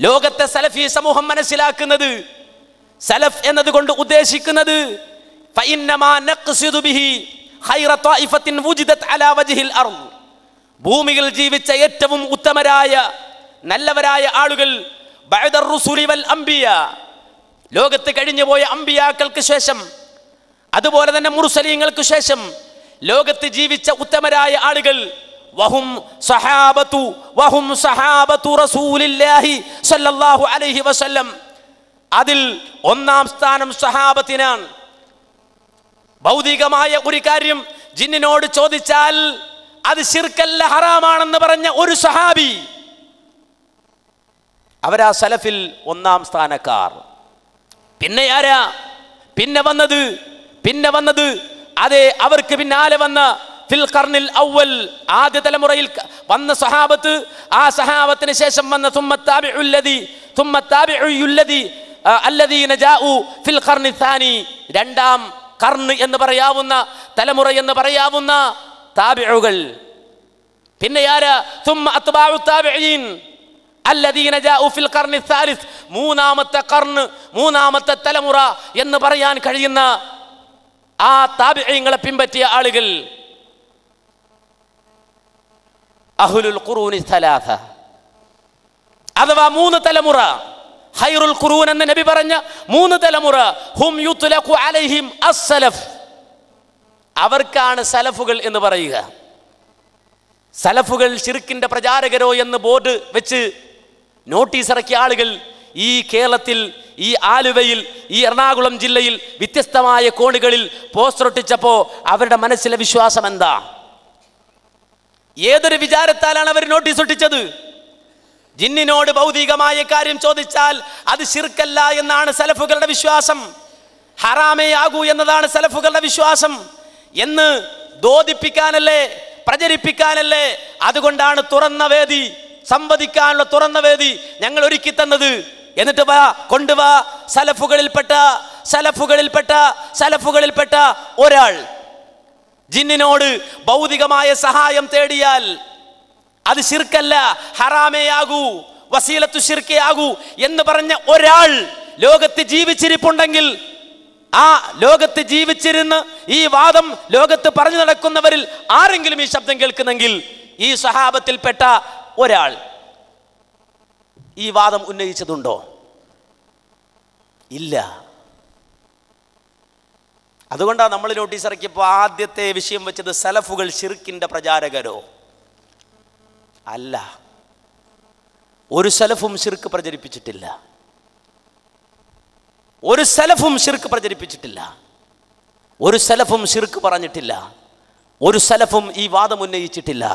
ലോകത്തെ സലഫി സമൂഹം മനസ്സിലാക്കുന്നത്, സലഫ് എന്നതുകൊണ്ട് ഉദ്ദേശിക്കുന്നത് ഫഇന്നമാ നഖ്സിദു ബിഹി ഖൈറ ത്വായിഫത്തിൻ വുജിദത് അലാ വജ്ഹിൽ അർദ്, ഭൂമിയിൽ ജീവിച്ച ഏറ്റവും ഉത്തമരായ നല്ലവരായ ആളുകൾ, ബഅദർ റുസുലി വൽ അംബിയ, ലോകത്ത് കഴിഞ്ഞുപോയ അംബിയാക്കൾക്ക് ശേഷം അതുപോലെ തന്നെ മുർസലീങ്ങൾക്ക് ശേഷം ലോകത്ത് ജീവിച്ച ഉത്തമരായ ആളുകൾ, വഹും സഹാബത്തു റസൂലില്ലാഹി സ്വല്ലല്ലാഹു അലൈഹി വസല്ലം, അതിൽ ഒന്നാം സ്ഥാനം സഹാബത്തിനാണ്. ഭൗതികമായ ഒരു കാര്യം ജിന്നിനോട് ചോദിച്ചാൽ അത് ശിർക്കല്ല ഹറാമാണെന്ന് പറഞ്ഞ ഒരു സഹാബി, അവരാ സലഫിൽ ഒന്നാം സ്ഥാനക്കാർ. പിന്നെ ആരാ പിന്നെ വന്നത് അതെ, അവർക്ക് പിന്നാലെ വന്ന ഫിൽ ഖർനിൽ അവൽ, ആദ്യ തലമുറയിൽ വന്ന സഹാബത്ത്, ആ സഹാബത്തിന് ശേഷം വന്ന അല്ലദീന ജാഉ ഫിൽ ഖർനി സാനി, രണ്ടാം ഖർൻ എന്ന് പറയാവുന്ന തലമുറ എന്ന് പറയാവുന്ന താബിഉകൾ. പിന്നെ ആരാ തുമ്മ അത്ബാഉ താബിഈൻ അല്ലദീന ജാഉ ഫിൽ ഖർനി സാലിസ്, മൂന്നാമത്തെ ഖർൻ, മൂന്നാമത്തെ തലമുറ എന്ന് പറയാൻ കഴിയുന്ന ആ താബിഈങ്ങളെ പിൻപറ്റിയ ആളുകൾ, അഹ്ലുൽ ഖുറൂനി സലാസ, അഥവാ മൂന്ന് തലമുറ. ഖൈറുൽ ഖുറൂൻ എന്ന് നബി പറഞ്ഞ മൂന്ന് തലമുറ, ഹും യുത്ലഖു അലൈഹിം അസ്സലഫ്, അവർക്കാണ് സലഫുകൾ എന്ന് പറയുക. സലഫുകൾ ശിർക്കിന്റെ പ്രചാരകരോ എന്ന് ബോർഡ് വെച്ച് നോട്ടീസ് ഇറക്കിയ ആളുകൾ ഈ കേരളത്തിൽ, ഈ ആലുവയിൽ, ഈ എറണാകുളം ജില്ലയിൽ വ്യത്യസ്തമായ കോണുകളിൽ പോസ്റ്റർ ഒട്ടിച്ചപ്പോ അവരുടെ മനസ്സിലെ വിശ്വാസം എന്താ? ഏതൊരു വിചാരത്താലാണ് അവർ നോട്ടീസ് ഒട്ടിച്ചത്? ജിന്നിനോട് ഭൗതികമായ കാര്യം ചോദിച്ചാൽ അത് ശിർക്കല്ല എന്നാണ് സലഫുകളുടെ വിശ്വാസം, ഹറാമേ ആകൂ എന്നതാണ് സലഫുകളുടെ വിശ്വാസം എന്ന് ബോധിപ്പിക്കാനല്ലേ, പ്രചരിപ്പിക്കാനല്ലേ, അതുകൊണ്ടാണ് തുറന്ന വേദി, സംവദിക്കാനുള്ള തുറന്ന വേദി ഞങ്ങൾ ഒരുക്കി തന്നത്. എന്നിട്ട് കൊണ്ടുവാ സലഫുകളിൽപ്പെട്ട ഒരാൾ ജിന്നിനോട് ഭൗതികമായ സഹായം തേടിയാൽ അത് ശിർക്കല്ല, ഹറാമേ ആകൂ, വസീലത്തു ശിർക്കേ ആകൂ എന്ന് പറഞ്ഞ ഒരാൾ ലോകത്ത് ജീവിച്ചിരിപ്പുണ്ടെങ്കിൽ, ആ ലോകത്ത് ജീവിച്ചിരുന്ന് ഈ വാദം ലോകത്ത് പറഞ്ഞു നടക്കുന്നവരിൽ ആരെങ്കിലും ഈ ശബ്ദം കേൾക്കുന്നെങ്കിൽ ഈ സഹാബത്തിൽപ്പെട്ട ഒരാൾ ഈ വാദം ഉന്നയിച്ചതുണ്ടോ? ഇല്ല. അതുകൊണ്ടാണ് നമ്മൾ നോട്ടീസ് ഇറക്കിയപ്പോൾ ആദ്യത്തെ വിഷയം വെച്ചത് സലഫുകൾ ശിർക്കിന്റെ പ്രചാരകരോ അല്ല. ഒരു സലഫും ശിർക്ക് പ്രചരിപ്പിച്ചിട്ടില്ല, ഒരു സലഫും ശിർക്ക് പ്രചരിപ്പിച്ചിട്ടില്ല, ഒരു സലഫും ശിർക്ക് പറഞ്ഞിട്ടില്ല, ഒരു സലഫും ഈ വാദം ഉന്നയിച്ചിട്ടില്ല.